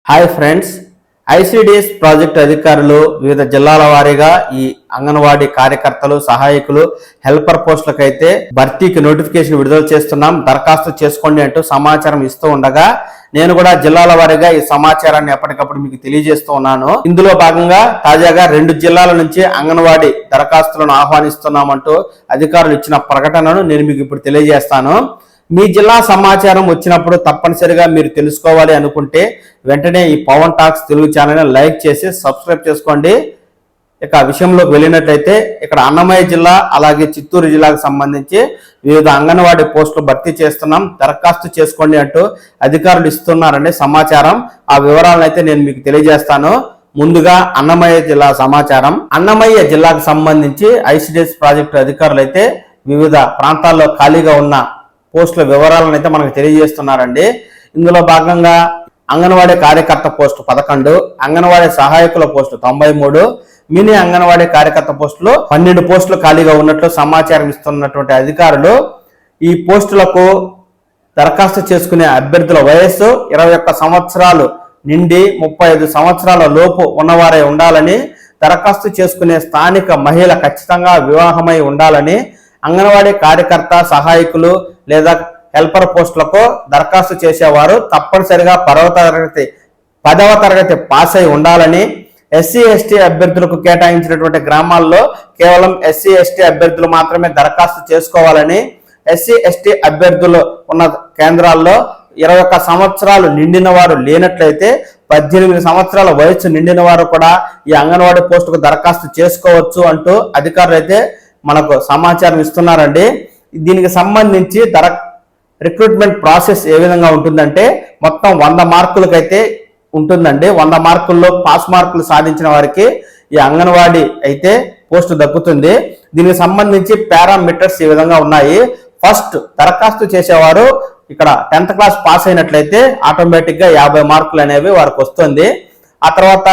Hi friends, ICDS project అధికారులు వివిధ జిల్లాల వారీగా ఈ అంగన్వాడీ కార్యకర్తలు, సహాయకులు, హెల్పర్ పోస్టులకైతే భర్తీకి నోటిఫికేషన్ విడుదల చేస్తున్నాం, దరఖాస్తు చేసుకోండి అంటూ సమాచారం ఇస్తూ ఉండగా నేను కూడా జిల్లాల వారీగా ఈ సమాచారాన్ని ఎప్పటికప్పుడు మీకు తెలియజేస్తూ ఉన్నాను. ఇందులో భాగంగా తాజాగా 2 జిల్లాల నుంచి అంగన్వాడీ దరఖాస్తులను ఆహ్వానిస్తున్నామంటూ అధికారులు ఇచ్చిన ప్రకటనను నేను మీకు ఇప్పుడు తెలియజేస్తాను. మీ జిల్లా సమాచారం వచ్చినప్పుడు తప్పనిసరిగా మీరు తెలుసుకోవాలి అనుకుంటే వెంటనే ఈ Pawan talks Telugu channel like చేసి సబ్స్క్రైబ్ చేసుకోండి. ఇక విషయంలోకి వెళ్ళినట్లయితే ఇక్కడ అన్నమయ్య జిల్లా అలాగే చిత్తూరు జిల్లాకు సంబంధించి వివిధ అంగన్వాడీ పోస్టులు భర్తీ చేస్తున్నాం, దరఖాస్తు చేసుకోండి అంటూ అధికారులు ఇస్తున్నారండి సమాచారం. ఆ వివరాలను అయితే నేను మీకు తెలియజేస్తాను. ముందుగా అన్నమయ్య జిల్లా సమాచారం. అన్నమయ్య జిల్లాకు సంబంధించి ఐసిడిఎస్ ప్రాజెక్టు అధికారులు అయితే వివిధ ప్రాంతాల్లో ఖాళీగా ఉన్న పోస్టుల వివరాలను అయితే మనకు తెలియజేస్తున్నారండి. ఇందులో భాగంగా అంగన్వాడీ కార్యకర్త పోస్టు 11, అంగన్వాడీ సహాయకుల పోస్టు 93, మినీ అంగన్వాడీ కార్యకర్త పోస్టులు 12 పోస్టులు ఖాళీగా ఉన్నట్లు సమాచారం ఇస్తున్నటువంటి అధికారులు ఈ పోస్టులకు దరఖాస్తు చేసుకునే అభ్యర్థుల వయస్సు 21 సంవత్సరాలు నిండి 35 సంవత్సరాల లోపు ఉన్నవారై ఉండాలని, దరఖాస్తు చేసుకునే స్థానిక మహిళ ఖచ్చితంగా వివాహమై ఉండాలని, అంగన్వాడీ కార్యకర్త, సహాయకులు లేదా హెల్పర్ పోస్టులకు దరఖాస్తు చేసేవారు తప్పనిసరిగా 10వ తరగతి పాస్ అయి ఉండాలని, ఎస్సీ ఎస్టీ అభ్యర్థులకు కేటాయించినటువంటి గ్రామాల్లో కేవలం ఎస్సీ ఎస్టీ అభ్యర్థులు మాత్రమే దరఖాస్తు చేసుకోవాలని, ఎస్సీ ఎస్టీ అభ్యర్థులు ఉన్న కేంద్రాల్లో 21 సంవత్సరాలు నిండిన వారు లేనట్లయితే 18 సంవత్సరాల వయసు నిండిన వారు కూడా ఈ అంగన్వాడీ పోస్టుకు దరఖాస్తు చేసుకోవచ్చు అంటూ అధికారులు అయితే మనకు సమాచారం ఇస్తున్నారండి. దీనికి సంబంధించి రిక్రూట్మెంట్ ప్రాసెస్ ఏ విధంగా ఉంటుందంటే మొత్తం 100 మార్కులకైతే ఉంటుందండి. 100 మార్కుల్లో పాస్ మార్కులు సాధించిన వారికి ఈ అంగన్వాడీ అయితే పోస్టు దక్కుతుంది. దీనికి సంబంధించి పారామీటర్స్ ఈ విధంగా ఉన్నాయి. ఫస్ట్ దరఖాస్తు చేసేవారు ఇక్కడ 10th క్లాస్ పాస్ అయినట్లయితే ఆటోమేటిక్ గా 50 మార్కులు అనేవి వారికి వస్తుంది. ఆ తర్వాత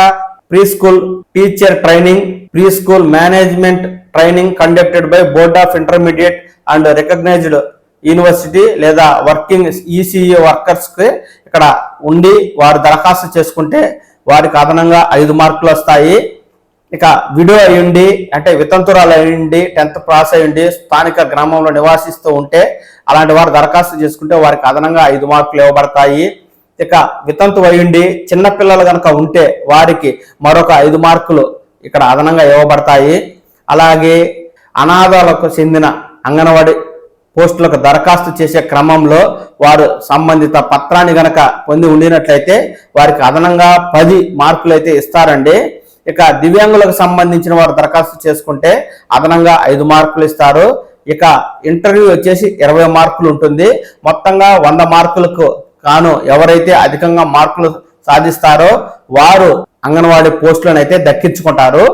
pre school teacher training, pre school management training conducted by board of intermediate and recognised university లేదా వర్కింగ్ ఈసీఈ వర్కర్స్ కి ఇక్కడ ఉండి వారు దరఖాస్తు చేసుకుంటే వారికి అదనంగా 5 మార్కులు వస్తాయి. ఇక విడో అయ్యుండి అంటే వితంతురాలు అయ్యుండి 10th పాస్ అయ్యుండి స్థానిక గ్రామంలో నివాసిస్తూ ఉంటే అలాంటి వారు దరఖాస్తు చేసుకుంటే వారికి అదనంగా 5 మార్కులు ఇవ్వబడతాయి. ఇక వితంతు అయ్యుండి చిన్నపిల్లలు కనుక ఉంటే వారికి మరొక 5 మార్కులు ఇక్కడ అదనంగా ఇవ్వబడతాయి. అలాగే అనాథాలకు చెందిన అంగన్వాడీ పోస్టులకు దరఖాస్తు చేసే క్రమంలో వారు సంబంధిత పత్రాన్ని గనక పొంది ఉండినట్లయితే వారికి అదనంగా 10 మార్కులు అయితే ఇస్తారండి. ఇక దివ్యాంగులకు సంబంధించిన వారు దరఖాస్తు చేసుకుంటే అదనంగా 5 మార్కులు ఇస్తారు. ఇక ఇంటర్వ్యూ వచ్చేసి 20 మార్కులు ఉంటుంది. మొత్తంగా 100 మార్కులకు కాను ఎవరైతే అధికంగా మార్కులు సాధిస్తారో వారు అంగన్వాడీ పోస్టులను అయితే దక్కించుకుంటారు.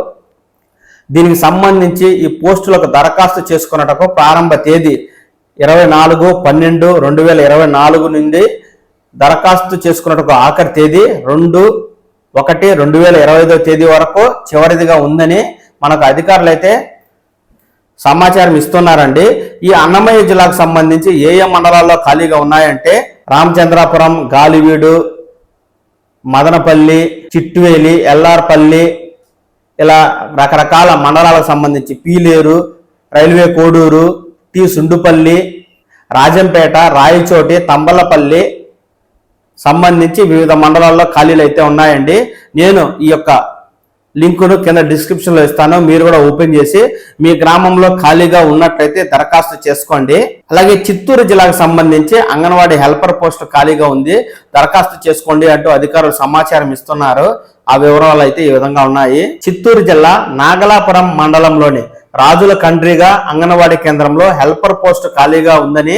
దీనికి సంబంధించి ఈ పోస్టులకు దరఖాస్తు చేసుకున్నటకు ప్రారంభ తేదీ 24/12/2024 నుండి దరఖాస్తు చేసుకున్నటకు ఆఖరి తేదీ 2/1/2025 తేదీ వరకు చివరిదిగా ఉందని మనకు అధికారులు అయితే సమాచారం ఇస్తున్నారండి. ఈ అన్నమయ్య జిల్లాకు సంబంధించి ఏ మండలాల్లో ఖాళీగా ఉన్నాయంటే రామచంద్రాపురం, గాలివీడు, మదనపల్లి, చిట్టువేలి, ఎల్లార్పల్లి ఇలా రకరకాల మండలాలకు సంబంధించి పీలేరు, రైల్వే కోడూరు, టి సుండుపల్లి, రాజంపేట, రాయచోటి, తంబలపల్లి సంబంధించి వివిధ మండలాల్లో ఖాళీలు అయితే ఉన్నాయండి. నేను ఈ యొక్క లింకును కింద డిస్క్రిప్షన్లో ఇస్తాను, మీరు కూడా ఓపెన్ చేసి మీ గ్రామంలో ఖాళీగా ఉన్నట్లయితే దరఖాస్తు చేసుకోండి. అలాగే చిత్తూరు జిల్లాకు సంబంధించి అంగన్వాడీ హెల్పర్ పోస్టు ఖాళీగా ఉంది, దరఖాస్తు చేసుకోండి అంటూ అధికారులు సమాచారం ఇస్తున్నారు. ఆ వివరాలు అయితే ఈ విధంగా ఉన్నాయి. చిత్తూరు జిల్లా నాగలాపురం మండలంలోని రాజుల కండ్రిగా అంగన్వాడీ కేంద్రంలో హెల్పర్ పోస్టు ఖాళీగా ఉందని,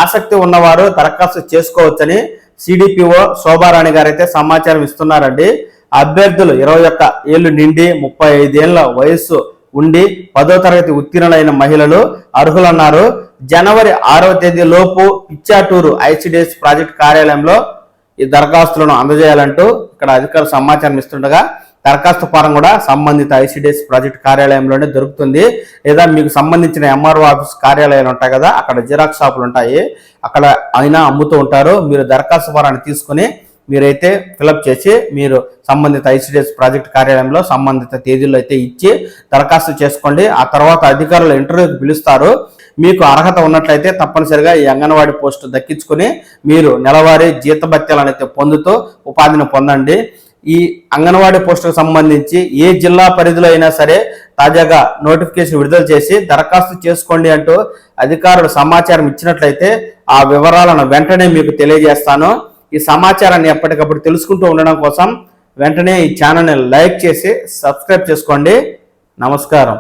ఆసక్తి ఉన్నవారు దరఖాస్తు చేసుకోవచ్చని సిడిపిఓ శోభారాణి గారు అయితే సమాచారం ఇస్తున్నారండి. అభ్యర్థులు 21 ఏళ్లు నిండి 35 ఏళ్ల వయస్సు ఉండి 10వ తరగతి ఉత్తీర్ణులైన మహిళలు అర్హులన్నారు. జనవరి 6వ తేదీ లోపు పిచ్చాటూరు ఐసిడిఎస్ ప్రాజెక్ట్ కార్యాలయంలో ఈ దరఖాస్తులను అందజేయాలంటూ ఇక్కడ అధికారులు సమాచారం ఇస్తుండగా దరఖాస్తు ఫారం కూడా సంబంధిత ఐసిడిఎస్ ప్రాజెక్ట్ కార్యాలయంలోనే దొరుకుతుంది. లేదా మీకు సంబంధించిన ఎంఆర్ఓ ఆఫీస్ కార్యాలయాలు ఉంటాయి కదా, అక్కడ జిరాక్స్ షాపులు ఉంటాయి, అక్కడ అయినా అమ్ముతూ ఉంటారు. మీరు దరఖాస్తు ఫారాన్ని తీసుకుని మీరైతే ఫిలప్ చేసి మీరు సంబంధిత ఐసిడిఎస్ ప్రాజెక్ట్ కార్యాలయంలో సంబంధిత తేదీల్లో అయితే ఇచ్చి దరఖాస్తు చేసుకోండి. ఆ తర్వాత అధికారులు ఇంటర్వ్యూకి పిలుస్తారు. మీకు అర్హత ఉన్నట్లయితే తప్పనిసరిగా ఈ అంగన్వాడీ పోస్టు దక్కించుకుని మీరు నెలవారీ జీతభత్యాలను అయితే పొందుతూ ఉపాధిని పొందండి. ఈ అంగన్వాడీ పోస్టుకు సంబంధించి ఏ జిల్లా పరిధిలో అయినా సరే తాజాగా నోటిఫికేషన్ విడుదల చేసి దరఖాస్తు చేసుకోండి అంటూ అధికారులు సమాచారం ఇచ్చినట్లయితే ఆ వివరాలను వెంటనే మీకు తెలియజేస్తాను. ఈ సమాచారాన్ని ఎప్పటికప్పుడు తెలుసుకుంటూ ఉండడం కోసం వెంటనే ఈ ఛానల్ని లైక్ చేసి సబ్స్క్రైబ్ చేసుకోండి. నమస్కారం.